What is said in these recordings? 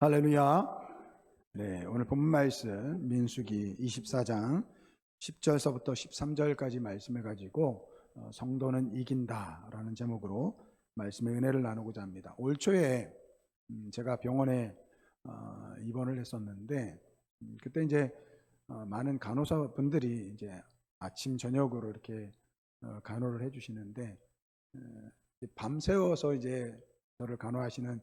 할렐루야. 네, 오늘 본문 말씀 민수기 24장 10절서부터 13절까지 말씀을 가지고 성도는 이긴다라는 제목으로 말씀의 은혜를 나누고자 합니다. 올 초에 제가 병원에 입원을 했었는데 그때 이제 많은 간호사 분들이 이제 아침 저녁으로 이렇게 간호를 해주시는데 밤새워서 이제 저를 간호하시는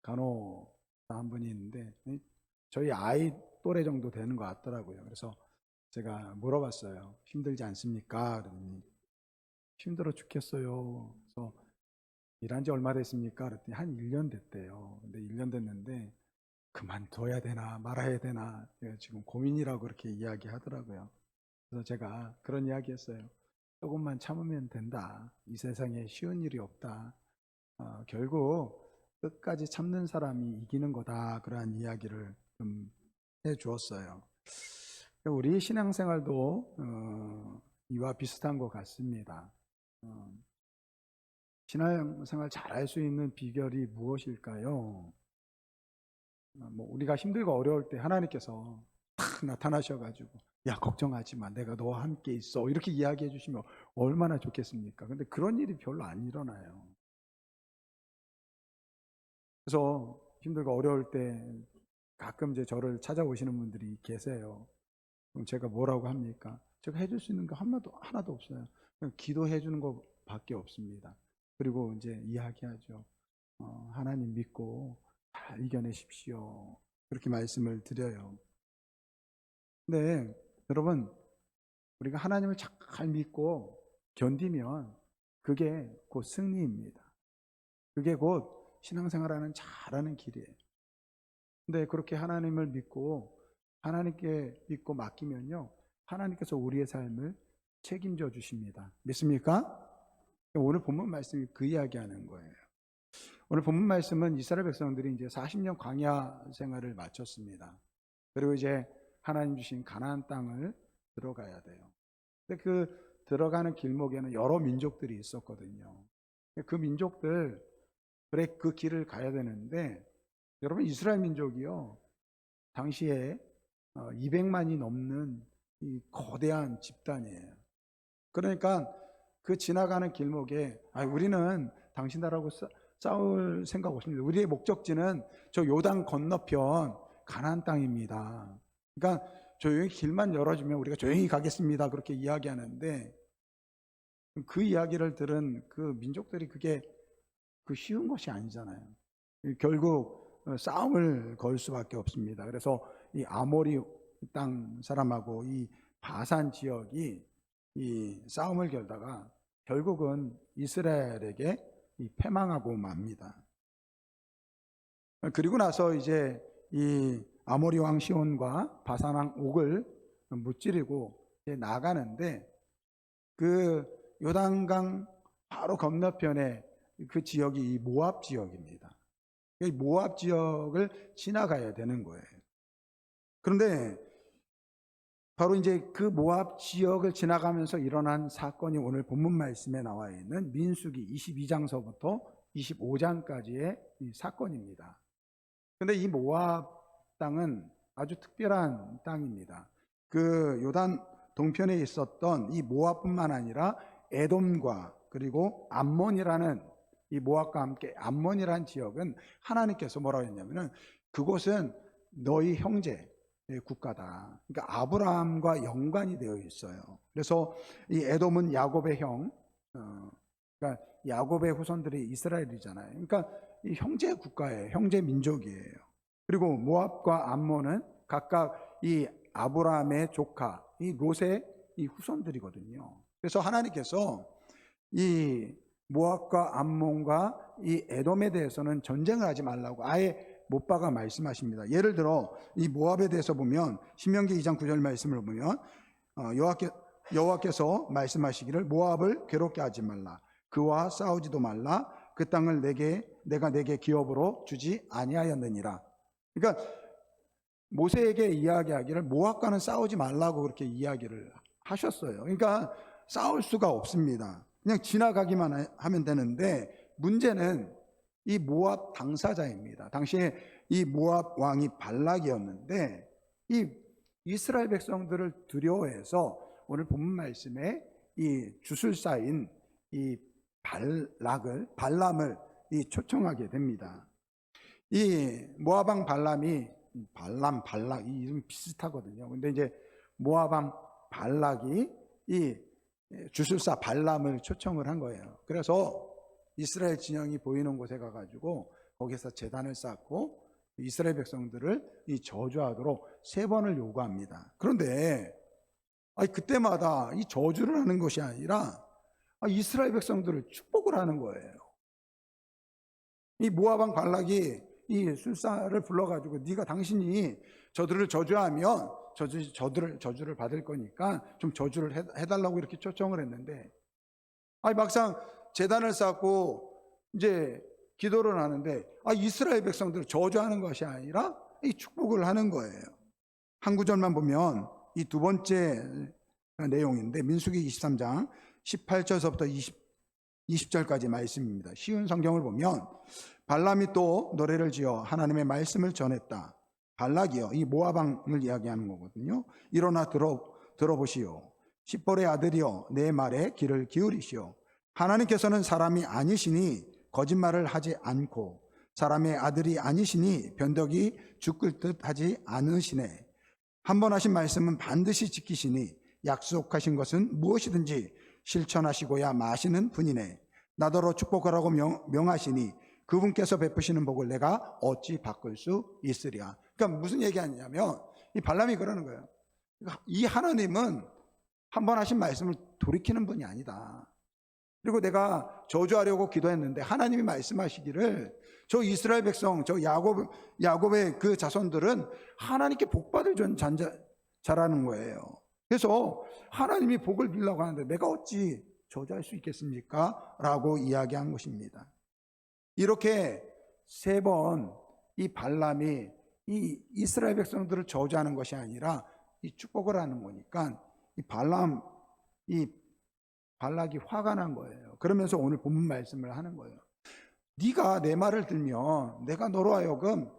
간호 한 분이 있는데 저희 아이 또래 정도 되는 것 같더라고요. 그래서 제가 물어봤어요. 힘들지 않습니까? 그러더니 힘들어 죽겠어요. 그래서 일한 지 얼마 됐습니까? 그랬더니 한 1년 됐대요. 근데 1년 됐는데 그만둬야 되나 말아야 되나 지금 고민이라고 그렇게 이야기하더라고요. 그래서 제가 그런 이야기 했어요. 조금만 참으면 된다. 이 세상에 쉬운 일이 없다. 결국 끝까지 참는 사람이 이기는 거다. 그러한 이야기를 좀 해주었어요. 우리 신앙생활도 이와 비슷한 것 같습니다. 신앙생활 잘할 수 있는 비결이 무엇일까요? 우리가 힘들고 어려울 때 하나님께서 탁 나타나셔가지고 야 걱정하지 마 내가 너와 함께 있어 이렇게 이야기해 주시면 얼마나 좋겠습니까? 근데 그런 일이 별로 안 일어나요. 그래서 힘들고 어려울 때 가끔 이제 저를 찾아오시는 분들이 계세요. 그럼 제가 뭐라고 합니까? 제가 해줄 수 있는 거 하나도 없어요. 그냥 기도해 주는 것밖에 없습니다. 그리고 이제 이야기하죠. 하나님 믿고 잘 이겨내십시오. 그렇게 말씀을 드려요. 근데 여러분, 우리가 하나님을 잘 믿고 견디면 그게 곧 승리입니다. 그게 곧 신앙생활하는 잘하는 길이에요. 근데 그렇게 하나님을 믿고 하나님께 믿고 맡기면요, 하나님께서 우리의 삶을 책임져 주십니다. 믿습니까? 오늘 본문 말씀이 그 이야기하는 거예요. 오늘 본문 말씀은 이스라엘 백성들이 이제 40년 광야 생활을 마쳤습니다. 그리고 이제 하나님 주신 가나안 땅을 들어가야 돼요. 근데 그 들어가는 길목에는 여러 민족들이 있었거든요. 그 민족들의 그 길을 가야 되는데, 여러분 이스라엘 민족이요, 당시에 200만이 넘는 이 거대한 집단이에요. 그러니까 그 지나가는 길목에 우리는 당신 나라하고 싸울 생각 없습니다. 우리의 목적지는 저 요단 건너편 가나안 땅입니다. 그러니까 조용히 길만 열어주면 우리가 조용히 가겠습니다. 그렇게 이야기하는데 그 이야기를 들은 그 민족들이 그게 쉬운 것이 아니잖아요. 결국 싸움을 걸 수밖에 없습니다. 그래서 이 아모리 땅 사람하고 이 바산 지역이 이 싸움을 걸다가 결국은 이스라엘에게 패망하고 맙니다. 그리고 나서 이제 이 아모리 왕 시온과 바산 왕 옥을 무찌르고 나가는데 그 요단강 바로 건너편에 그 지역이 이 모압 지역입니다. 이 모압 지역을 지나가야 되는 거예요. 그런데 바로 이제 그 모압 지역을 지나가면서 일어난 사건이 오늘 본문 말씀에 나와 있는 민수기 22장서부터 25장까지의 사건입니다. 그런데 이 모압 땅은 아주 특별한 땅입니다. 그 요단 동편에 있었던 이 모압뿐만 아니라 에돔과 그리고 암몬이라는 이 모압과 함께 암몬이라는 지역은 하나님께서 뭐라고 했냐면은 그곳은 너희 형제 국가다. 그러니까 아브라함과 연관이 되어 있어요. 그래서 이 에돔은 야곱의 형, 그러니까 야곱의 후손들이 이스라엘이잖아요. 그러니까 이 형제 국가예요. 형제 민족이에요. 그리고 모압과 암몬은 각각 이 아브라함의 조카, 이 롯의 이 후손들이거든요. 그래서 하나님께서 이 모압과 암몬과 이 에돔에 대해서는 전쟁을 하지 말라고 아예 못 박아 말씀하십니다. 예를 들어 이 모압에 대해서 보면 신명기 2장 9절 말씀을 보면 여호와께서 말씀하시기를 모압을 괴롭게 하지 말라. 그와 싸우지도 말라. 그 땅을 내가 내게 기업으로 주지 아니하였느니라. 그러니까 모세에게 이야기하기를 모압과는 싸우지 말라고 그렇게 이야기를 하셨어요. 그러니까 싸울 수가 없습니다. 그냥 지나가기만 하면 되는데 문제는 이 모압 당사자입니다. 당시에 이 모압 왕이 발락이었는데, 이 이스라엘 백성들을 두려워해서 오늘 본문 말씀에 이 주술사인 이 발람을 초청하게 됩니다. 이 모압 왕 발람이 발락 이 이름 비슷하거든요. 근데 이제 모압 왕 발락이 이 주술사 발람을 초청을 한 거예요. 그래서 이스라엘 진영이 보이는 곳에 가가지고 거기서 제단을 쌓고 이스라엘 백성들을 이 저주하도록 3번을 요구합니다. 그런데 그때마다 이 저주를 하는 것이 아니라 이스라엘 백성들을 축복을 하는 거예요. 이 모압 왕 발락이 이 술사를 불러가지고 네가 당신이 저들을 저주하면 저주를 받을 거니까 좀 저주를 해달라고 이렇게 초청을 했는데, 막상 제단을 쌓고 이제 기도를 하는데 이스라엘 백성들을 저주하는 것이 아니라 이 축복을 하는 거예요. 한 구절만 보면 이 두 번째 내용인데, 민수기 23장 18절서부터 20절까지 말씀입니다. 쉬운 성경을 보면 발람이 또 노래를 지어 하나님의 말씀을 전했다. 발락이요, 이 모압 왕을 이야기하는 거거든요. 일어나 들어보시오. 십볼의 아들이여, 내 말에 귀를 기울이시오. 하나님께서는 사람이 아니시니 거짓말을 하지 않고 사람의 아들이 아니시니 변덕이 죽을 듯 하지 않으시네. 한 번 하신 말씀은 반드시 지키시니 약속하신 것은 무엇이든지 실천하시고야 마시는 분이네. 나더러 축복하라고 명하시니 그분께서 베푸시는 복을 내가 어찌 바꿀 수 있으랴. 그러니까 무슨 얘기하냐면 이 발람이 그러는 거예요. 이 하나님은 한 번 하신 말씀을 돌이키는 분이 아니다. 그리고 내가 저주하려고 기도했는데 하나님이 말씀하시기를 저 이스라엘 백성, 저 야곱의 그 자손들은 하나님께 복받을 자라는 거예요. 그래서 하나님이 복을 빌려고 하는데 내가 어찌 저주할 수 있겠습니까? 라고 이야기한 것입니다. 이렇게 3번 이 발람이 이 이스라엘 백성들을 저주하는 것이 아니라 이 축복을 하는 거니까 이 발락이 화가 난 거예요. 그러면서 오늘 본문 말씀을 하는 거예요. 네가 내 말을 들면 내가 너로 하여금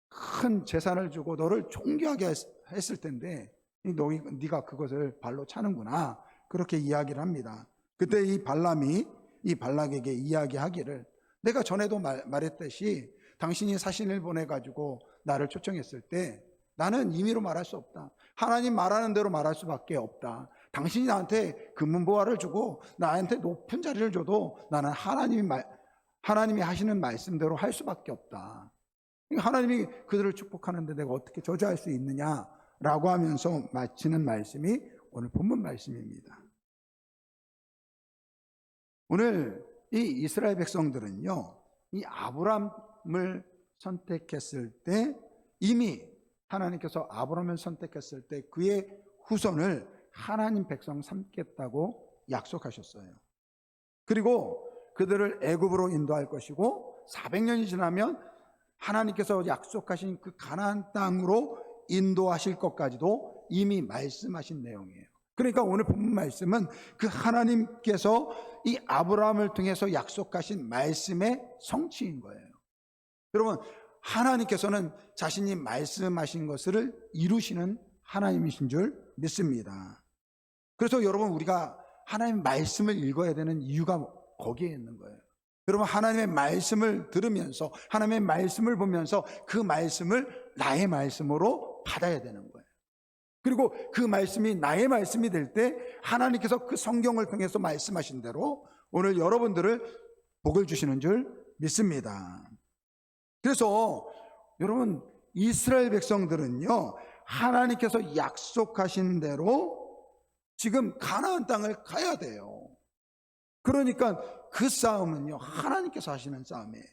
큰 재산을 주고 너를 존귀하게 했을 텐데 네가 그것을 발로 차는구나. 그렇게 이야기를 합니다. 그때 이 발람이 이 발락에게 이야기하기를, 내가 전에도 말했듯이 당신이 사신을 보내가지고 나를 초청했을 때 나는 임의로 말할 수 없다. 하나님 말하는 대로 말할 수밖에 없다. 당신이 나한테 금문보화를 주고 나한테 높은 자리를 줘도 나는 하나님이 하시는 말씀대로 할 수밖에 없다. 하나님이 그들을 축복하는데 내가 어떻게 저주할 수 있느냐라고 하면서 마치는 말씀이 오늘 본문 말씀입니다. 오늘 이 이스라엘 백성들은요, 이 아브람을 선택했을 때 이미 하나님께서 아브람을 선택했을 때 그의 후손을 하나님 백성 삼겠다고 약속하셨어요. 그리고 그들을 애굽으로 인도할 것이고 400년이 지나면 하나님께서 약속하신 그 가나안 땅으로 인도하실 것까지도 이미 말씀하신 내용이에요. 그러니까 오늘 본문 말씀은 그 하나님께서 이 아브라함을 통해서 약속하신 말씀의 성취인 거예요. 여러분, 하나님께서는 자신이 말씀하신 것을 이루시는 하나님이신 줄 믿습니다. 그래서 여러분, 우리가 하나님의 말씀을 읽어야 되는 이유가 거기에 있는 거예요. 여러분, 하나님의 말씀을 들으면서 하나님의 말씀을 보면서 그 말씀을 나의 말씀으로 받아야 되는 거예요. 그리고 그 말씀이 나의 말씀이 될 때 하나님께서 그 성경을 통해서 말씀하신 대로 오늘 여러분들을 복을 주시는 줄 믿습니다. 그래서 여러분, 이스라엘 백성들은요, 하나님께서 약속하신 대로 지금 가나안 땅을 가야 돼요. 그러니까 그 싸움은요, 하나님께서 하시는 싸움이에요.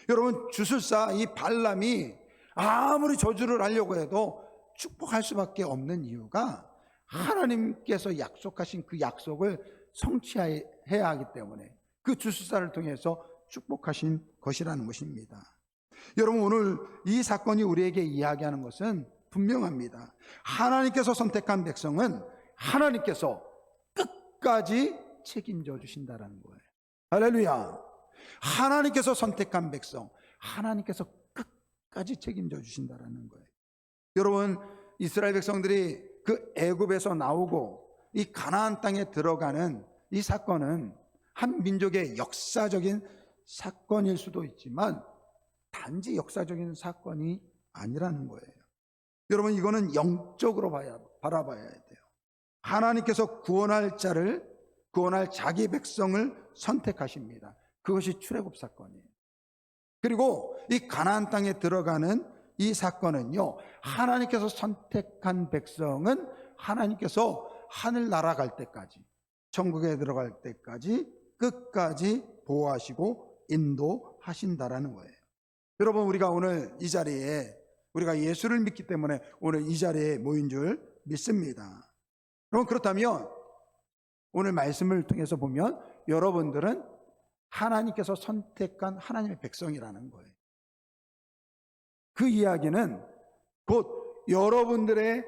여러분, 주술사 이 발람이 아무리 저주를 하려고 해도 축복할 수밖에 없는 이유가 하나님께서 약속하신 그 약속을 성취해야 하기 때문에 그 주술사를 통해서 축복하신 것이라는 것입니다. 여러분, 오늘 이 사건이 우리에게 이야기하는 것은 분명합니다. 하나님께서 선택한 백성은 하나님께서 끝까지 책임져 주신다는 거예요. 할렐루야. 하나님께서 선택한 백성, 하나님께서 끝까지 책임져 주신다라는 거예요. 여러분, 이스라엘 백성들이 그 애굽에서 나오고 이 가나안 땅에 들어가는 이 사건은 한 민족의 역사적인 사건일 수도 있지만 단지 역사적인 사건이 아니라는 거예요. 여러분, 이거는 영적으로 바라봐야 돼요. 하나님께서 구원할 자기 백성을 선택하십니다. 그것이 출애굽 사건이에요. 그리고 이 가나안 땅에 들어가는 이 사건은요, 하나님께서 선택한 백성은 하나님께서 하늘 날아갈 때까지, 천국에 들어갈 때까지 끝까지 보호하시고 인도하신다라는 거예요. 여러분, 우리가 오늘 이 자리에, 우리가 예수를 믿기 때문에 오늘 이 자리에 모인 줄 믿습니다. 그럼 그렇다면 오늘 말씀을 통해서 보면 여러분들은 하나님께서 선택한 하나님의 백성이라는 거예요. 그 이야기는 곧 여러분들이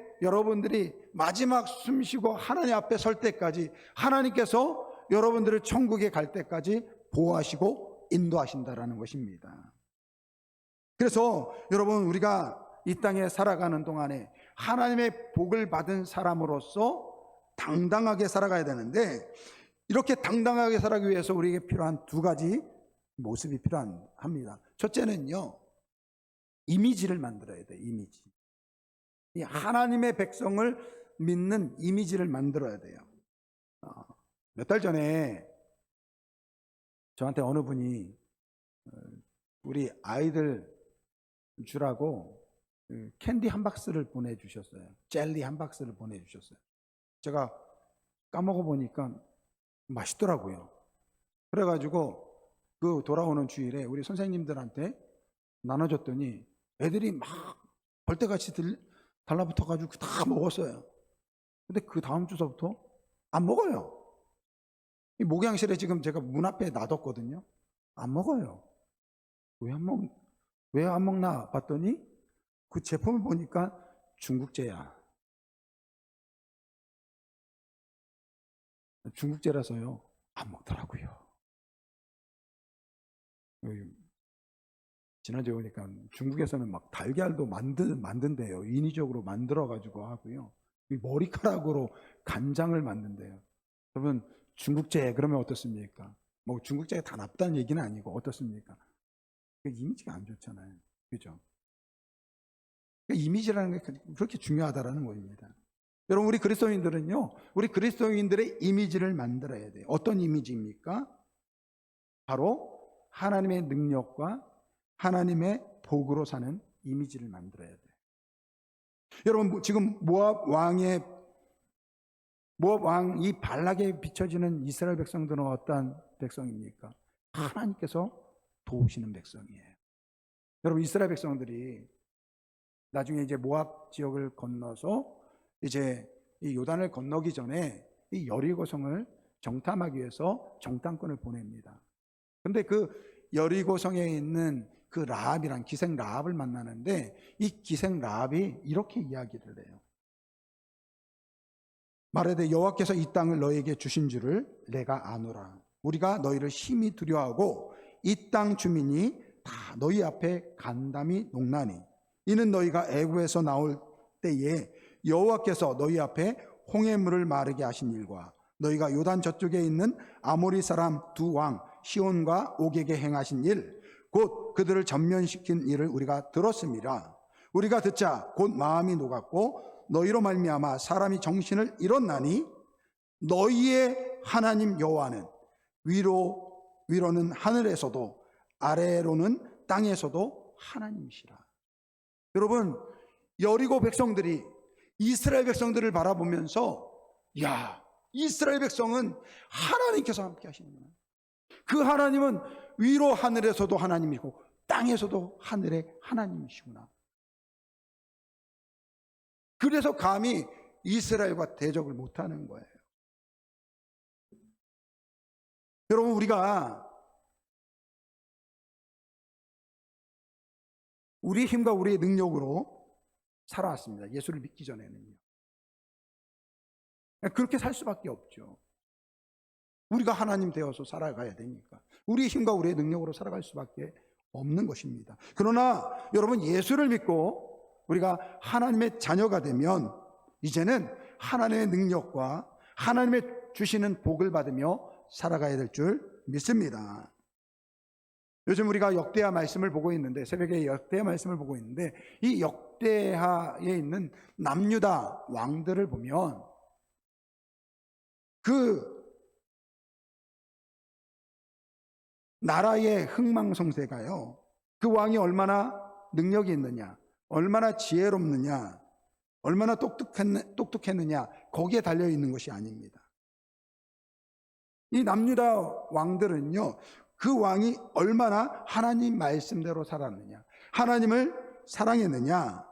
마지막 숨 쉬고 하나님 앞에 설 때까지 하나님께서 여러분들을 천국에 갈 때까지 보호하시고 인도하신다라는 것입니다. 그래서 여러분, 우리가 이 땅에 살아가는 동안에 하나님의 복을 받은 사람으로서 당당하게 살아가야 되는데, 이렇게 당당하게 살아가기 위해서 우리에게 필요한 두 가지 모습이 필요합니다. 첫째는요, 이미지를 만들어야 돼요. 이미지. 이 하나님의 백성을 믿는 이미지를 만들어야 돼요. 몇 달 전에 저한테 어느 분이 우리 아이들 주라고 캔디 한 박스를 보내주셨어요. 젤리 한 박스를 보내주셨어요. 제가 까먹어 보니까 맛있더라고요. 그래가지고 그 돌아오는 주일에 우리 선생님들한테 나눠줬더니 애들이 막 벌떼같이 달라붙어가지고 다 먹었어요. 근데 그 다음 주서부터 안 먹어요. 이 목양실에 지금 제가 문 앞에 놔뒀거든요. 안 먹어요. 왜 안 먹나 봤더니 그 제품을 보니까 중국제야. 중국제라서요, 안 먹더라고요. 지난주에 보니까 중국에서는 막 달걀도 만든대요. 인위적으로 만들어가지고 하고요. 머리카락으로 간장을 만든대요. 여러분, 중국제 그러면 어떻습니까? 뭐 중국제가 다 나쁘다는 얘기는 아니고 어떻습니까? 이미지가 안 좋잖아요. 그죠? 이미지라는 게 그렇게 중요하다라는 겁니다. 여러분, 우리 그리스도인들은요, 우리 그리스도인들의 이미지를 만들어야 돼요. 어떤 이미지입니까? 바로 하나님의 능력과 하나님의 복으로 사는 이미지를 만들어야 돼요. 여러분, 지금 모압 왕이 발락에 비춰지는 이스라엘 백성들은 어떠한 백성입니까? 하나님께서 도우시는 백성이에요. 여러분, 이스라엘 백성들이 나중에 이제 모압 지역을 건너서 이제 이 요단을 건너기 전에 이 여리고성을 정탐하기 위해서 정탐꾼을 보냅니다. 근데 그 여리고성에 있는 그 라합이란 기생 라합을 만나는데, 이 기생 라합이 이렇게 이야기를 해요. 말하되 여호와께서 이 땅을 너에게 주신 줄을 내가 아노라. 우리가 너희를 심히 두려워하고 이 땅 주민이 다 너희 앞에 간담이 녹나니 이는 너희가 애굽에서 나올 때에 여호와께서 너희 앞에 홍해물을 마르게 하신 일과 너희가 요단 저쪽에 있는 아모리 사람 두 왕 시온과 옥에게 행하신 일, 곧 그들을 전면시킨 일을 우리가 들었습니다. 우리가 듣자 곧 마음이 녹았고 너희로 말미암아 사람이 정신을 잃었나니 너희의 하나님 여호와는 위로는 하늘에서도 아래로는 땅에서도 하나님이시라. 여러분, 여리고 백성들이 이스라엘 백성들을 바라보면서, 야, 이스라엘 백성은 하나님께서 함께 하시는구나. 그 하나님은 위로 하늘에서도 하나님이고 땅에서도 하늘의 하나님이시구나. 그래서 감히 이스라엘과 대적을 못하는 거예요. 여러분, 우리가 우리의 힘과 우리의 능력으로 살아왔습니다. 예수를 믿기 전에는요. 그렇게 살 수밖에 없죠. 우리가 하나님 되어서 살아가야 되니까 우리의 힘과 우리의 능력으로 살아갈 수밖에 없는 것입니다. 그러나 여러분, 예수를 믿고 우리가 하나님의 자녀가 되면 이제는 하나님의 능력과 하나님의 주시는 복을 받으며 살아가야 될 줄 믿습니다. 요즘 우리가 역대하 말씀을 보고 있는데, 새벽에 역대하 말씀을 보고 있는데, 이 역대하에 있는 남유다 왕들을 보면 그 나라의 흥망성쇠가요, 그 왕이 얼마나 능력이 있느냐, 얼마나 지혜롭느냐, 얼마나 똑똑했느냐, 거기에 달려있는 것이 아닙니다. 이 남유다 왕들은요, 그 왕이 얼마나 하나님 말씀대로 살았느냐, 하나님을 사랑했느냐,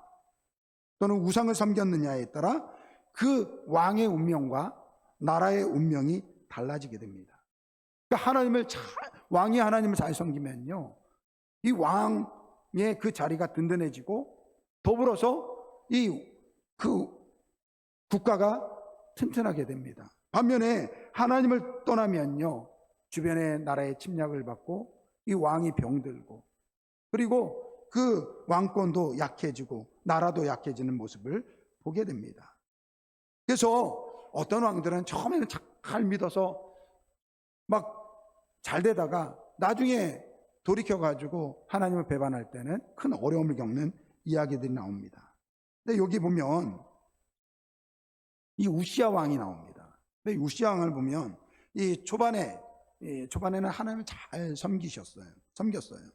또는 우상을 섬겼느냐에 따라 그 왕의 운명과 나라의 운명이 달라지게 됩니다. 그러니까 왕이 하나님을 잘 섬기면요, 이 왕의 그 자리가 든든해지고, 더불어서 그 국가가 튼튼하게 됩니다. 반면에 하나님을 떠나면요, 주변의 나라의 침략을 받고 이 왕이 병들고, 그리고 그 왕권도 약해지고 나라도 약해지는 모습을 보게 됩니다. 그래서 어떤 왕들은 처음에는 잘 믿어서 막 잘 되다가 나중에 돌이켜가지고 하나님을 배반할 때는 큰 어려움을 겪는 이야기들이 나옵니다. 근데 여기 보면 이 우시야 왕이 나옵니다. 근데 우시야 왕을 보면 이 초반에는 하나님을 잘 섬겼어요.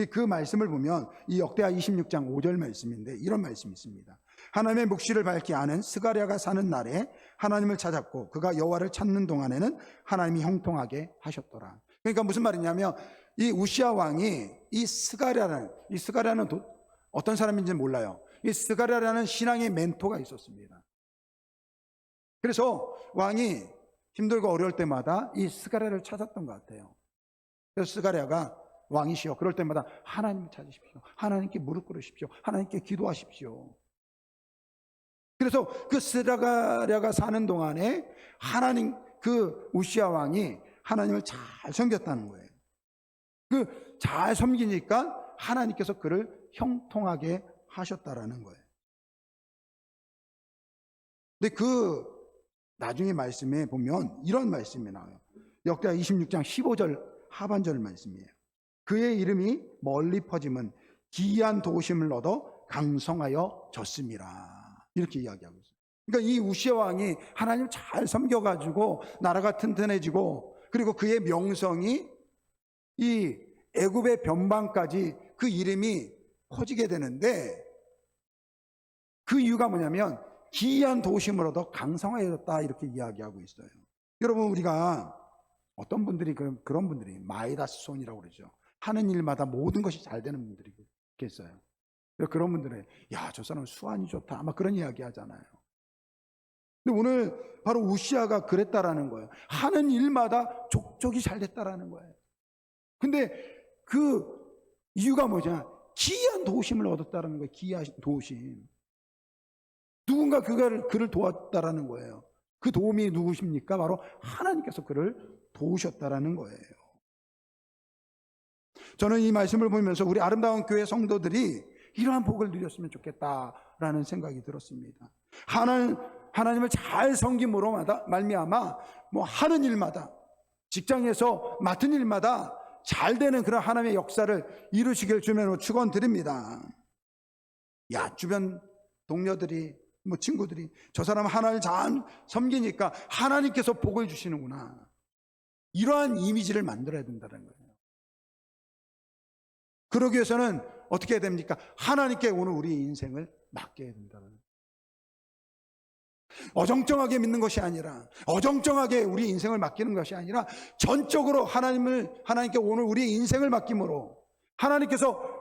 그 말씀을 보면 이 역대하 26장 5절 말씀인데 이런 말씀이 있습니다. 하나님의 묵시를 밝히 아는 스가랴가 사는 날에 하나님을 찾았고 그가 여호와를 찾는 동안에는 하나님이 형통하게 하셨더라. 그러니까 무슨 말이냐면 이 우시야 왕이 이 스가랴는 어떤 사람인지 몰라요. 이 스가랴라는 신앙의 멘토가 있었습니다. 그래서 왕이 힘들고 어려울 때마다 이 스가랴를 찾았던 것 같아요. 그래서 스가랴가 왕이시여, 그럴 때마다 하나님을 찾으십시오, 하나님께 무릎 꿇으십시오, 하나님께 기도하십시오. 그래서 그 스가랴가 사는 동안에 그 우시야 왕이 하나님을 잘 섬겼다는 거예요. 그 잘 섬기니까 하나님께서 그를 형통하게 하셨다라는 거예요. 근데 그 나중에 말씀에 보면 이런 말씀이 나와요. 역대하 26장 15절 하반절 말씀이에요. 그의 이름이 멀리 퍼짐은 기이한 도우심을 얻어 강성하여 졌음이라. 이렇게 이야기하고 있어요. 그러니까 이 우시야 왕이 하나님을 잘 섬겨가지고 나라가 튼튼해지고, 그리고 그의 명성이 이 애굽의 변방까지 그 이름이 퍼지게 되는데, 그 이유가 뭐냐면 기이한 도우심을 얻어 강성하여졌다, 이렇게 이야기하고 있어요. 여러분, 우리가 어떤 분들이 그런 분들이 마이다스 손이라고 그러죠. 하는 일마다 모든 것이 잘 되는 분들이 있겠어요. 그런 분들은 야, 저 사람은 수완이 좋다, 아마 그런 이야기 하잖아요. 근데 오늘 바로 우시야가 그랬다라는 거예요. 하는 일마다 족족이 잘 됐다라는 거예요. 근데 그 이유가 뭐냐? 기이한 도우심을 얻었다라는 거예요. 기이한 도우심. 누군가 그를 도왔다라는 거예요. 그 도움이 누구십니까? 바로 하나님께서 그를 도우셨다라는 거예요. 저는 이 말씀을 보면서 우리 아름다운 교회 성도들이 이러한 복을 누렸으면 좋겠다라는 생각이 들었습니다. 하나님을 잘 섬김으로 말미암아 하는 일마다, 직장에서 맡은 일마다 잘 되는 그런 하나님의 역사를 이루시길 주님으로 축원드립니다. 야, 주변 동료들이 친구들이 저 사람 하나님을 잘 섬기니까 하나님께서 복을 주시는구나, 이러한 이미지를 만들어야 된다는 거예요. 그러기 위해서는 어떻게 해야 됩니까? 하나님께 오늘 우리 인생을 맡겨야 된다는 거예요. 어정쩡하게 믿는 것이 아니라, 어정쩡하게 우리 인생을 맡기는 것이 아니라 전적으로 하나님께 오늘 우리의 인생을 맡김으로 하나님께서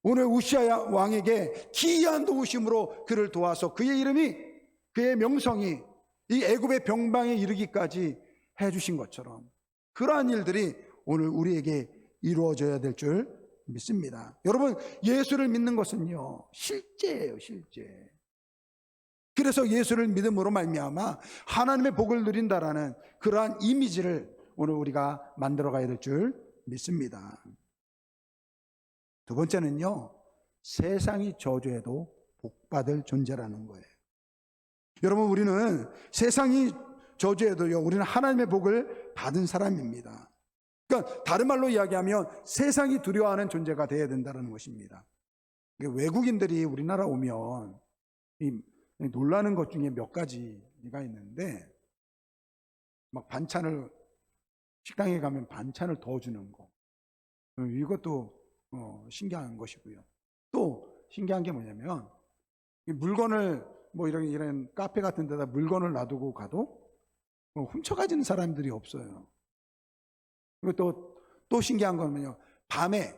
오늘 우시야 왕에게 기이한 도우심으로 그를 도와서 그의 명성이 이 애굽의 병방에 이르기까지 해주신 것처럼 그러한 일들이 오늘 우리에게 이루어져야 될 줄 믿습니다. 여러분, 예수를 믿는 것은요, 실제예요, 실제. 그래서 예수를 믿음으로 말미암아 하나님의 복을 누린다라는 그러한 이미지를 오늘 우리가 만들어가야 될 줄 믿습니다. 두 번째는요, 세상이 저주해도 복받을 존재라는 거예요. 여러분, 우리는 세상이 저주해도요, 우리는 하나님의 복을 받은 사람입니다. 그러니까 다른 말로 이야기하면 세상이 두려워하는 존재가 되어야 된다는 것입니다. 외국인들이 우리나라 오면 이 놀라는 것 중에 몇 가지가 있는데, 막 반찬을, 식당에 가면 반찬을 더 주는 거, 이것도 신기한 것이고요. 또 신기한 게 뭐냐면, 이 물건을 뭐 이런 카페 같은 데다 물건을 놔두고 가도 훔쳐가지는 사람들이 없어요. 그리고 또 신기한 거는요, 밤에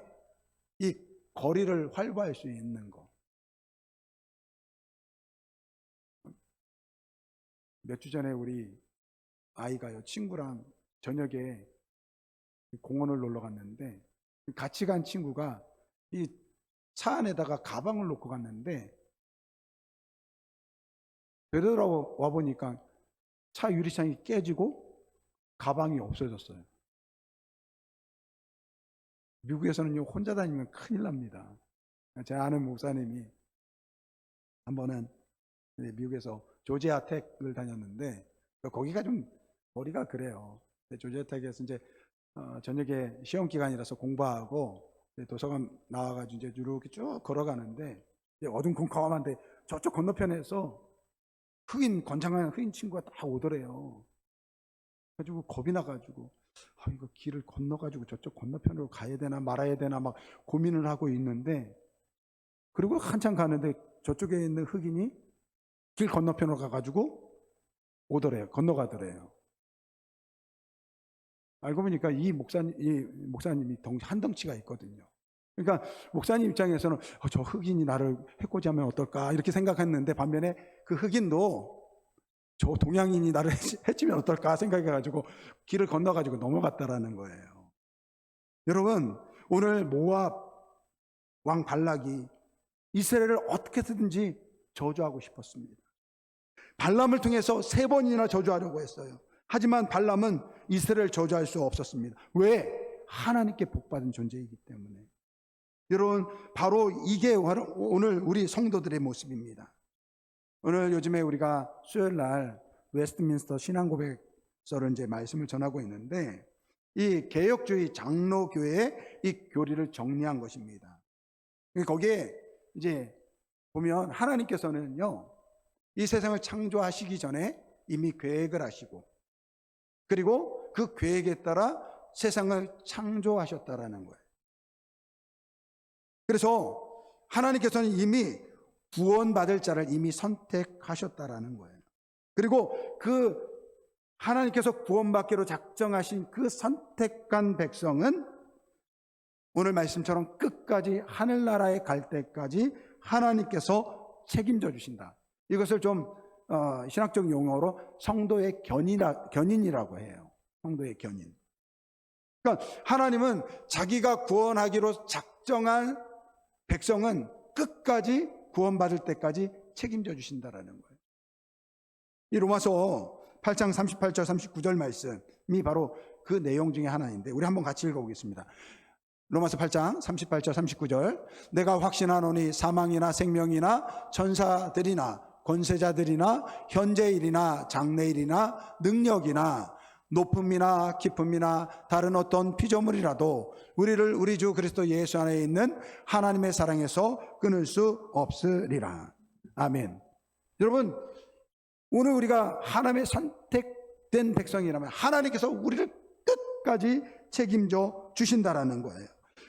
이 거리를 활보할 수 있는 거. 몇 주 전에 우리 아이가요, 친구랑 저녁에 공원을 놀러 갔는데, 같이 간 친구가 이 차 안에다가 가방을 놓고 갔는데, 되돌아와 보니까 차 유리창이 깨지고 가방이 없어졌어요. 미국에서는요, 혼자 다니면 큰일 납니다. 제 아는 목사님이 한 번은 미국에서 조지아 텍을 다녔는데, 거기가 좀 거리가 그래요. 조지아 텍에서 이제 저녁에 시험 기간이라서 공부하고 도서관 나와가지고 이제 이렇게 쭉 걸어가는데, 어둠컴컴한데 저쪽 건너편에서 건장한 흑인 친구가 딱 오더래요. 그래가지고 겁이 나가지고, 이거 길을 건너가지고 저쪽 건너편으로 가야 되나 말아야 되나 막 고민을 하고 있는데, 그리고 한참 가는데 저쪽에 있는 흑인이 길 건너편으로 가가지고 건너가더래요. 알고 보니까 이 목사님이 한 덩치가 있거든요. 그러니까 목사님 입장에서는 저 흑인이 나를 해코지하면 어떨까 이렇게 생각했는데, 반면에 그 흑인도 저 동양인이 나를 해치면 어떨까 생각해가지고 길을 건너가지고 넘어갔다라는 거예요. 여러분, 오늘 모압 왕 발락이 이스라엘을 어떻게 해서든지 저주하고 싶었습니다. 발람을 통해서 3번이나 저주하려고 했어요. 하지만 발람은 이스라엘을 저주할 수 없었습니다. 왜? 하나님께 복받은 존재이기 때문에. 여러분, 바로 이게 오늘 우리 성도들의 모습입니다. 오늘 요즘에 우리가 수요일 날 웨스트민스터 신앙고백서를 이제 말씀을 전하고 있는데, 이 개혁주의 장로교회의 이 교리를 정리한 것입니다. 거기에 이제 보면 하나님께서는요, 이 세상을 창조하시기 전에 이미 계획을 하시고, 그리고 그 계획에 따라 세상을 창조하셨다라는 거예요. 그래서 하나님께서는 이미 구원받을 자를 이미 선택하셨다라는 거예요. 그리고 그 하나님께서 구원받기로 작정하신 그 선택한 백성은 오늘 말씀처럼 끝까지 하늘나라에 갈 때까지 하나님께서 책임져 주신다. 이것을 좀 신학적 용어로 성도의 견인이라고 해요. 성도의 견인. 그러니까 하나님은 자기가 구원하기로 작정한 백성은 끝까지 구원받을 때까지 책임져 주신다라는 거예요. 이 로마서 8장 38절 39절 말씀이 바로 그 내용 중에 하나인데, 우리 한번 같이 읽어보겠습니다. 로마서 8장 38절 39절. 내가 확신하노니 사망이나 생명이나 천사들이나 권세자들이나 현재일이나 장래일이나 능력이나 높음이나 깊음이나 다른 어떤 피조물이라도 우리를 우리 주 그리스도 예수 안에 있는 하나님의 사랑에서 끊을 수 없으리라. 아멘. 여러분, 오늘 우리가 하나님의 선택된 백성이라면 하나님께서 우리를 끝까지 책임져 주신다라는 거예요.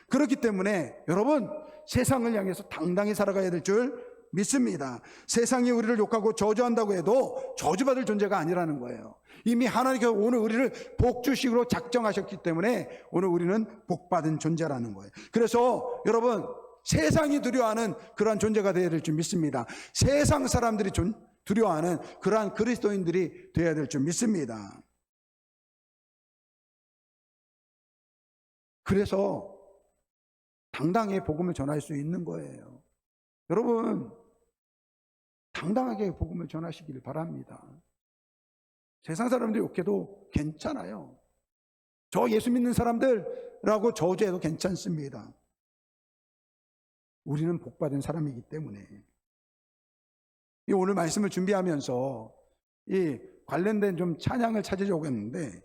그렇기 때문에 여러분, 세상을 향해서 당당히 살아가야 될 줄 믿습니다. 세상이 우리를 욕하고 저주한다고 해도 저주받을 존재가 아니라는 거예요. 이미 하나님께서 오늘 우리를 복주식으로 작정하셨기 때문에 오늘 우리는 복받은 존재라는 거예요. 그래서 여러분, 세상이 두려워하는 그러한 존재가 되어야 될 줄 믿습니다. 세상 사람들이 두려워하는 그러한 그리스도인들이 되어야 될 줄 믿습니다. 그래서 당당히 복음을 전할 수 있는 거예요. 여러분, 당당하게 복음을 전하시길 바랍니다. 세상 사람들이 욕해도 괜찮아요. 저 예수 믿는 사람들라고 저주해도 괜찮습니다. 우리는 복받은 사람이기 때문에. 이 오늘 말씀을 준비하면서 이 관련된 좀 찬양을 찾으려고 했는데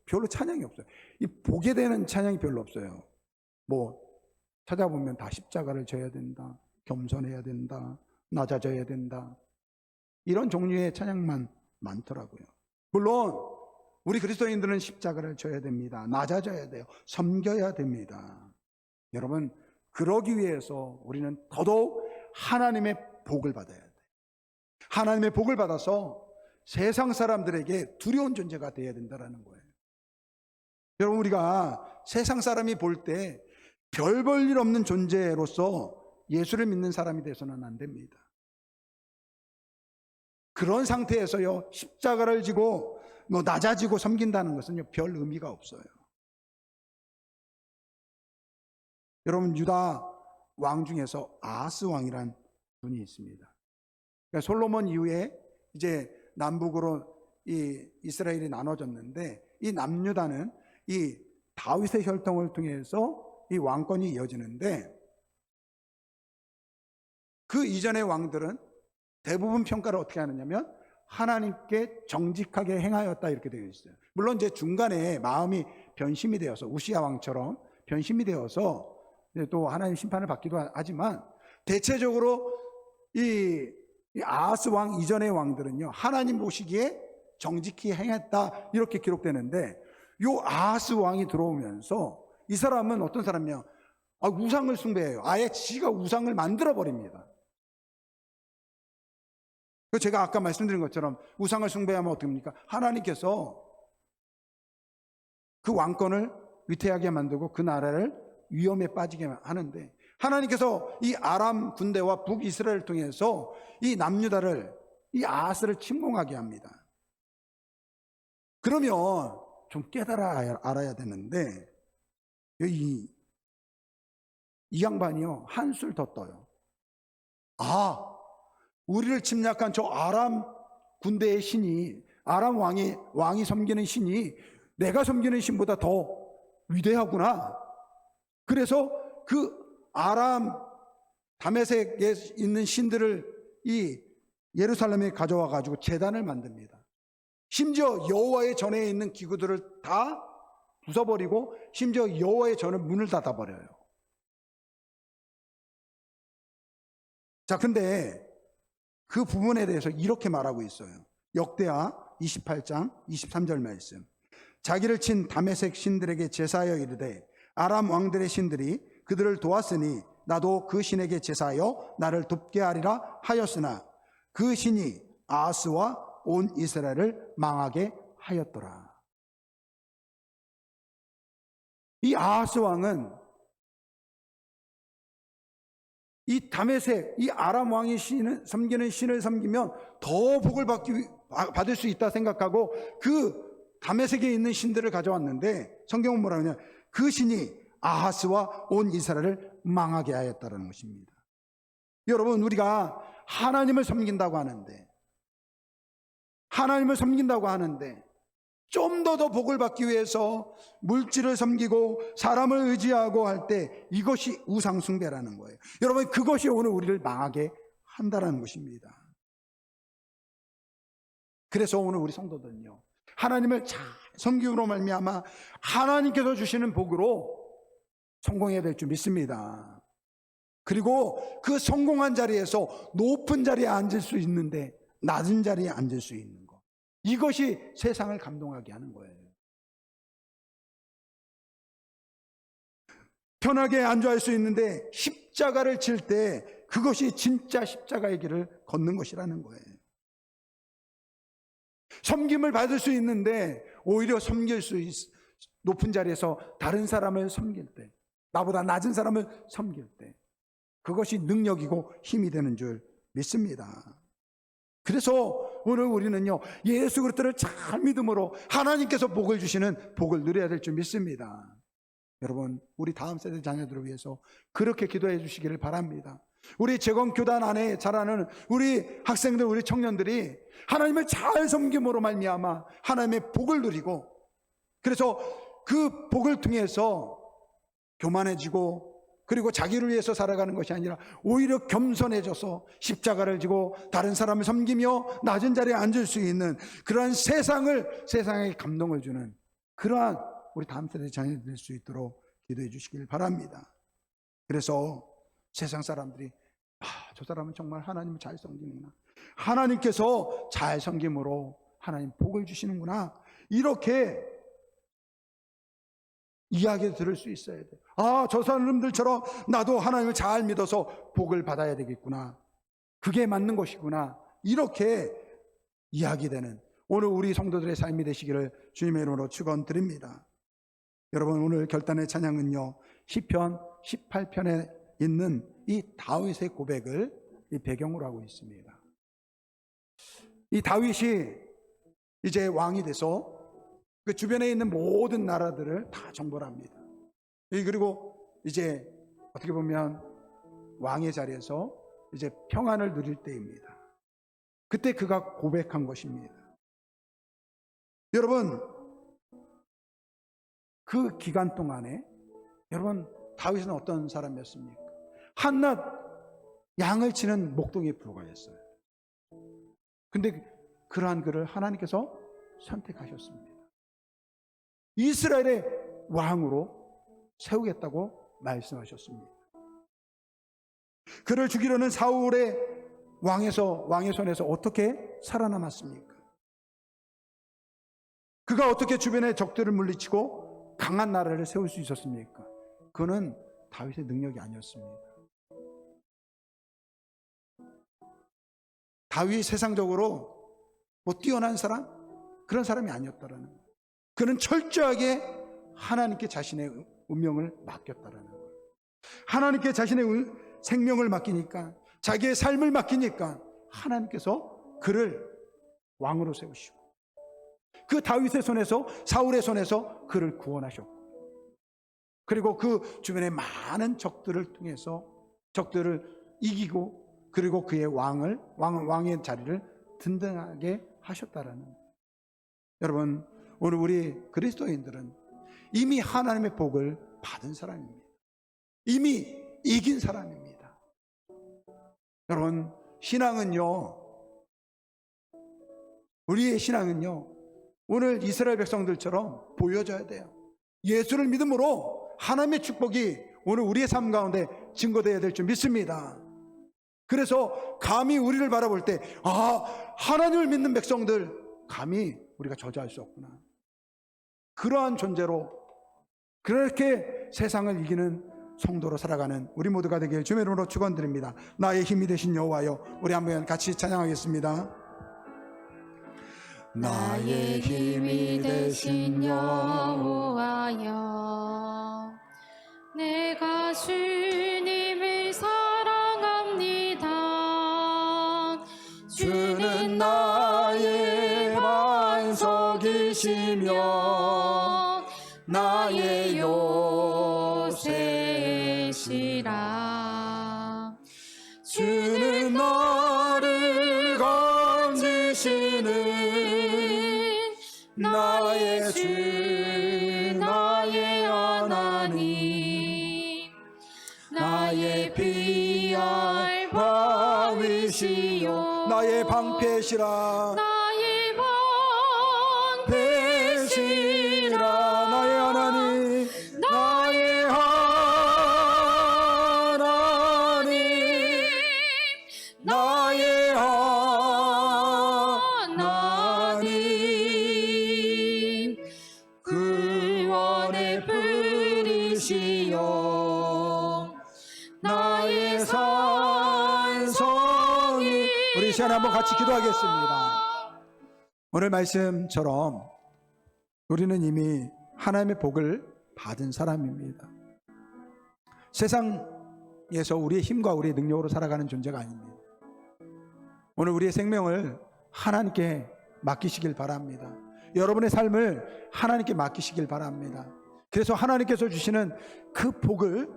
별로 찬양이 없어요. 이 보게 되는 찬양이 별로 없어요. 뭐 찾아보면 다 십자가를 져야 된다, 겸손해야 된다, 낮아져야 된다, 이런 종류의 찬양만 많더라고요. 물론 우리 그리스도인들은 십자가를 져야 됩니다. 낮아져야 돼요. 섬겨야 됩니다. 여러분, 그러기 위해서 우리는 더더욱 하나님의 복을 받아야 돼요. 하나님의 복을 받아서 세상 사람들에게 두려운 존재가 되어야 된다는 거예요. 여러분, 우리가 세상 사람이 볼 때 별 볼 일 없는 존재로서 예수를 믿는 사람이 돼서는 안 됩니다. 그런 상태에서요, 십자가를 지고 낮아지고 섬긴다는 것은요, 별 의미가 없어요. 여러분, 유다 왕 중에서 아하스 왕이란 분이 있습니다. 그러니까 솔로몬 이후에 이제 남북으로 이 이스라엘이 나눠졌는데, 이 남유다는 이 다윗의 혈통을 통해서 이 왕권이 이어지는데, 그 이전의 왕들은 대부분 평가를 어떻게 하느냐면 하나님께 정직하게 행하였다, 이렇게 되어 있어요. 물론 이제 중간에 마음이 변심이 되어서 우시야 왕처럼 변심이 되어서 또 하나님 심판을 받기도 하지만, 대체적으로 이 아하스 왕 이전의 왕들은요, 하나님 보시기에 정직히 행했다, 이렇게 기록되는데, 요 아하스 왕이 들어오면서 이 사람은 어떤 사람이냐, 우상을 숭배해요. 아예 지가 우상을 만들어 버립니다. 제가 아까 말씀드린 것처럼 우상을 숭배하면 어떻게 합니까? 하나님께서 그 왕권을 위태하게 만들고 그 나라를 위험에 빠지게 하는데, 하나님께서 이 아람 군대와 북이스라엘을 통해서 이 남유다를, 이 아하스를 침공하게 합니다. 그러면 좀 알아야 되는데, 이 양반이요, 한술 더 떠요. 우리를 침략한 저 아람 군대의 신이, 아람 왕이 섬기는 신이 내가 섬기는 신보다 더 위대하구나. 그래서 그 아람 다메섹에 있는 신들을 이 예루살렘에 가져와 가지고 제단을 만듭니다. 심지어 여호와의 전에 있는 기구들을 다 부숴버리고, 심지어 여호와의 전을 문을 닫아버려요. 자, 근데 그 부분에 대해서 이렇게 말하고 있어요. 역대하 28장 23절 말씀. 자기를 친 다메섹 신들에게 제사하여 이르되, 아람 왕들의 신들이 그들을 도왔으니 나도 그 신에게 제사하여 나를 돕게 하리라 하였으나 그 신이 아하스와 온 이스라엘을 망하게 하였더라. 이 아하스 왕은 이 다메섹, 이 아람 왕이 섬기는 신을 섬기면 더 복을 받을 수 있다 생각하고 그 다메섹에 있는 신들을 가져왔는데, 성경은 뭐라 하냐, 그 신이 아하스와 온 이스라엘을 망하게 하였다는 것입니다. 여러분, 우리가 하나님을 섬긴다고 하는데 좀 더 복을 받기 위해서 물질을 섬기고 사람을 의지하고 할 때, 이것이 우상 숭배라는 거예요. 여러분, 그것이 오늘 우리를 망하게 한다는 것입니다. 그래서 오늘 우리 성도들은요, 하나님을 잘 섬김으로 말미암아 하나님께서 주시는 복으로 성공해야 될 줄 믿습니다. 그리고 그 성공한 자리에서 높은 자리에 앉을 수 있는데 낮은 자리에 앉을 수 있는 것, 이것이 세상을 감동하게 하는 거예요. 편하게 안주할 수 있는데 십자가를 질 때 그것이 진짜 십자가의 길을 걷는 것이라는 거예요. 섬김을 받을 수 있는데 오히려 높은 자리에서 다른 사람을 섬길 때, 나보다 낮은 사람을 섬길 때, 그것이 능력이고 힘이 되는 줄 믿습니다. 그래서 오늘 우리는요, 예수 그리스도를 잘 믿음으로 하나님께서 복을 주시는 복을 누려야 될 줄 믿습니다. 여러분, 우리 다음 세대 자녀들을 위해서 그렇게 기도해 주시기를 바랍니다. 우리 재건교단 안에 자라는 우리 학생들, 우리 청년들이 하나님을 잘 섬김으로 말미암아 하나님의 복을 누리고, 그래서 그 복을 통해서 교만해지고 그리고 자기를 위해서 살아가는 것이 아니라 오히려 겸손해져서 십자가를 지고 다른 사람을 섬기며 낮은 자리에 앉을 수 있는 그러한 세상에 감동을 주는 그러한 우리 다음 세대 자녀들 될 수 있도록 기도해 주시길 바랍니다. 그래서 세상 사람들이 저 사람은 정말 하나님을 잘 섬기는구나, 하나님께서 잘 섬김으로 하나님 복을 주시는구나, 이렇게 이야기 들을 수 있어야 돼요. 저 사람들처럼 나도 하나님을 잘 믿어서 복을 받아야 되겠구나, 그게 맞는 것이구나, 이렇게 이야기되는 오늘 우리 성도들의 삶이 되시기를 주님의 이름으로 축원드립니다. 여러분, 오늘 결단의 찬양은요, 시편 18편에 있는 이 다윗의 고백을 이 배경으로 하고 있습니다. 이 다윗이 이제 왕이 돼서 그 주변에 있는 모든 나라들을 다 정벌 합니다. 그리고 이제 어떻게 보면 왕의 자리에서 이제 평안을 누릴 때입니다. 그때 그가 고백한 것입니다. 여러분, 그 기간 동안에 여러분, 다윗은 어떤 사람이었습니까? 한낱 양을 치는 목동에 불과했어요. 근데 그러한 그를 하나님께서 선택하셨습니다. 이스라엘의 왕으로 세우겠다고 말씀하셨습니다. 그를 죽이려는 사울의 왕의 손에서 어떻게 살아남았습니까? 그가 어떻게 주변의 적들을 물리치고 강한 나라를 세울 수 있었습니까? 그는 다윗의 능력이 아니었습니다. 다윗이 세상적으로 뛰어난 사람? 그런 사람이 아니었다라는 거예요. 그는 철저하게 하나님께 자신의 운명을 맡겼다라는 거예요. 하나님께 자신의 생명을 맡기니까, 자기의 삶을 맡기니까 하나님께서 그를 왕으로 세우시고, 그 다윗의 손에서, 사울의 손에서 그를 구원하셨고, 그리고 그 주변의 많은 적들을 통해서 적들을 이기고, 그리고 그의 왕의 자리를 든든하게 하셨다라는 거예요. 여러분, 오늘 우리 그리스도인들은 이미 하나님의 복을 받은 사람입니다. 이미 이긴 사람입니다. 여러분, 우리의 신앙은요, 오늘 이스라엘 백성들처럼 보여져야 돼요. 예수를 믿음으로 하나님의 축복이 오늘 우리의 삶 가운데 증거되어야 될 줄 믿습니다. 그래서 감히 우리를 바라볼 때, 하나님을 믿는 백성들 감히 우리가 저주할 수 없구나, 그러한 존재로 그렇게 세상을 이기는 성도로 살아가는 우리 모두가 되길 주의 이름으로 축원드립니다. 나의 힘이 되신 여호와여, 우리 한번 같이 찬양하겠습니다. 나의 힘이 되신 여호와여, 내가 주님을 사랑합니다. 주는 나의 반석이시며 나의 요새시라. 주는 나를 건지시는 나의 주, 나의 하나님, 나의 피할 바위시요 나의 방패시라, 나의 방패시라, 나의 하나님, 나의 하나님, 나의 하나님, 구원의 뿌리시요 나의 산성이. 우리 이 시간에 한번 같이 기도하겠습니다. 오늘 말씀처럼 우리는 이미 하나님의 복을 받은 사람입니다. 세상에서 우리의 힘과 우리의 능력으로 살아가는 존재가 아닙니다. 오늘 우리의 생명을 하나님께 맡기시길 바랍니다. 여러분의 삶을 하나님께 맡기시길 바랍니다. 그래서 하나님께서 주시는 그 복을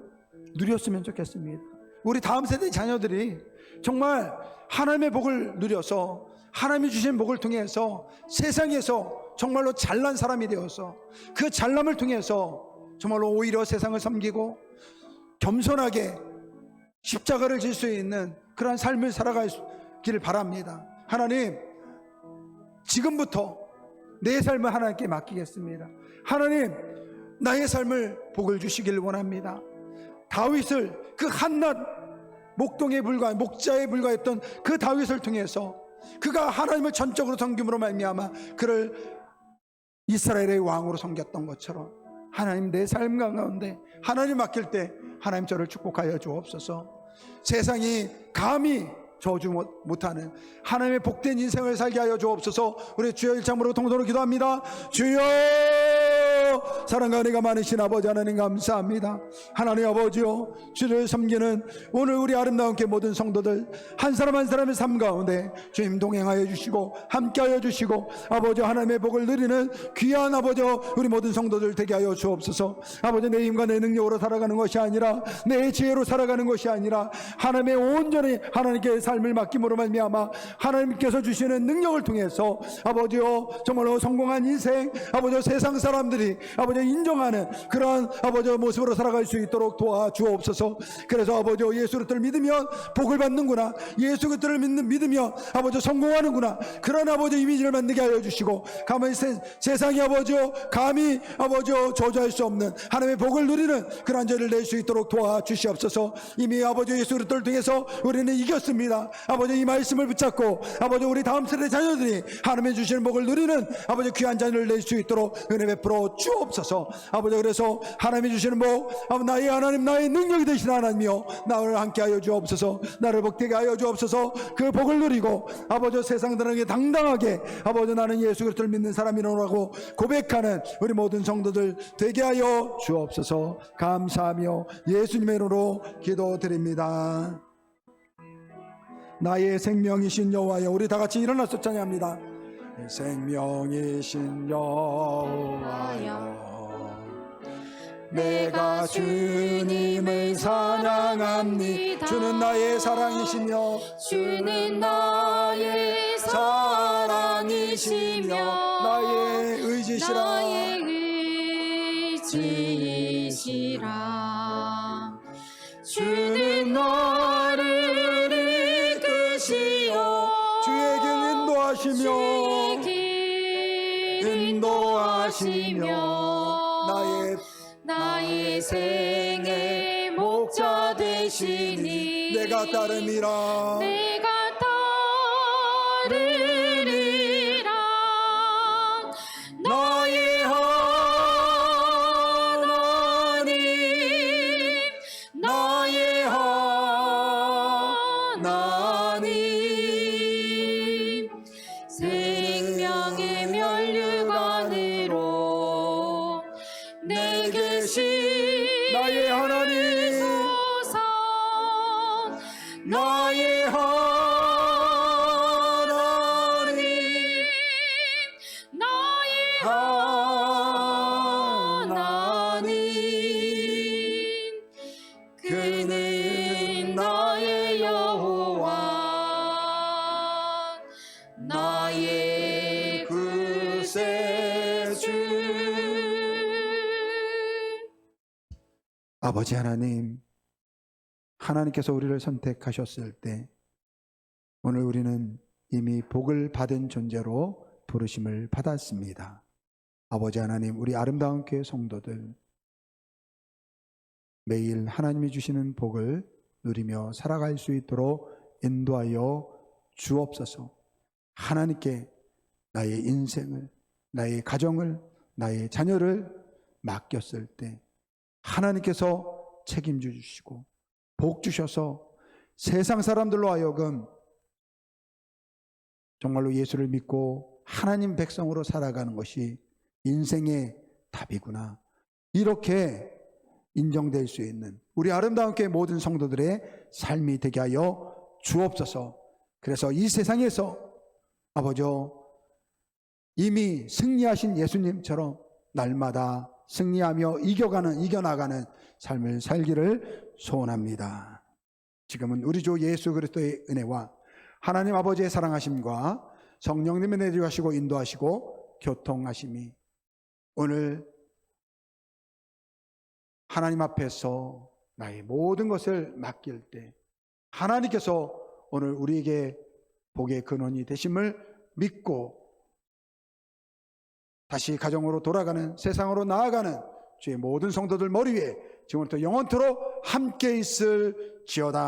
누렸으면 좋겠습니다. 우리 다음 세대 자녀들이 정말 하나님의 복을 누려서 하나님이 주신 복을 통해서 세상에서 정말로 잘난 사람이 되어서 그 잘남을 통해서 정말로 오히려 세상을 섬기고 겸손하게 십자가를 질 수 있는 그러한 삶을 살아가기를 바랍니다. 하나님, 지금부터 내 삶을 하나님께 맡기겠습니다. 하나님, 나의 삶을 복을 주시길 원합니다. 다윗을, 그 한낱 목자에 불과했던 그 다윗을 통해서 그가 하나님을 전적으로 섬김으로 말미암아 그를 이스라엘의 왕으로 섬겼던 것처럼, 하나님, 내 삶 가운데 하나님 맡길 때 하나님 저를 축복하여 주옵소서. 세상이 감히 저주 못하는 하나님의 복된 인생을 살게 하여 주옵소서. 우리 주여 일창으로 통성으로 기도합니다. 주여, 사랑과 은혜가 많으신 아버지 하나님 감사합니다. 하나님 아버지요, 주를 섬기는 오늘 우리 아름다운 게 모든 성도들 한 사람 한 사람의 삶 가운데 주님 동행하여 주시고 함께하여 주시고, 아버지 하나님의 복을 누리는 귀한 아버지 우리 모든 성도들 되게 하여 주옵소서. 아버지, 내 힘과 내 능력으로 살아가는 것이 아니라, 내 지혜로 살아가는 것이 아니라, 하나님의 온전히 하나님께 삶을 맡김으로 말미암아 하나님께서 주시는 능력을 통해서 아버지요, 정말로 성공한 인생, 아버지 세상 사람들이 아버지 인정하는 그러한 아버지 모습으로 살아갈 수 있도록 도와주옵소서. 그래서 아버지 예수 그리스도를 믿으면 복을 받는구나, 예수 그리스도를 믿으면 아버지 성공하는구나, 그런 아버지 이미지를 만들게 하여 주시고, 가만히 세상이 아버지요 감히 아버지요 저주할 수 없는 하나님의 복을 누리는 그러한 저를 낼 수 있도록 도와주시옵소서. 이미 아버지 예수 그리스도를 통해서 우리는 이겼습니다. 아버지, 이 말씀을 붙잡고 아버지 우리 다음 세대 자녀들이 하나님의 주시는 복을 누리는 아버지 귀한 자녀를 낼 수 있도록 은혜 베풀어 주옵소서. 아버지, 그래서 하나님이 주시는 복, 나의 하나님, 나의 능력이 되신 하나님이여, 나를 함께하여 주옵소서. 나를 복되게 하여 주옵소서. 그 복을 누리고 아버지 세상들에게 당당하게 아버지 나는 예수 그리스도를 믿는 사람이라고 고백하는 우리 모든 성도들 되게 하여 주옵소서. 감사하며 예수님의 이름으로 기도드립니다. 나의 생명이신 여호와여, 우리 다 같이 일어나서 찬양합니다. 생명이신 여호와여, 내가 주님을 사랑합니다. 주는 나의 사랑이시며, 주는 나의 사랑이시며 나의 의지시라. 나의 의지시라. 주는 나를 이끄시어 주의 길 인도하시며 나의 생의 목자 되시니 내가 따름이라. 내가 따르리라. 나의 하나님, 나의 하나님, 생명의 면류관으로 내게 나의 하나님, 시소서. 나의 하나님, 나의 하나님, 그는 나의 여호와, 나의 구세주. 아버지 하나님, 하나님께서 우리를 선택하셨을 때 오늘 우리는 이미 복을 받은 존재로 부르심을 받았습니다. 아버지 하나님, 우리 아름다운 교회 성도들 매일 하나님이 주시는 복을 누리며 살아갈 수 있도록 인도하여 주옵소서. 하나님께 나의 인생을, 나의 가정을, 나의 자녀를 맡겼을 때 하나님께서 책임져 주시고 복 주셔서 세상 사람들로 하여금 정말로 예수를 믿고 하나님 백성으로 살아가는 것이 인생의 답이구나, 이렇게 인정될 수 있는 우리 아름다운 교회 모든 성도들의 삶이 되게 하여 주옵소서. 그래서 이 세상에서 아버지요, 이미 승리하신 예수님처럼 날마다 승리하며 이겨나가는 삶을 살기를 소원합니다. 지금은 우리 주 예수 그리스도의 은혜와 하나님 아버지의 사랑하심과 성령님의 내주하시고 인도하시고 교통하심이 오늘 하나님 앞에서 나의 모든 것을 맡길 때 하나님께서 오늘 우리에게 복의 근원이 되심을 믿고 다시 가정으로 돌아가는, 세상으로 나아가는 주의 모든 성도들 머리 위에 지금부터 영원토록 함께 있을지어다.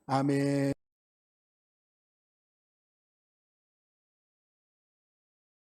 아멘.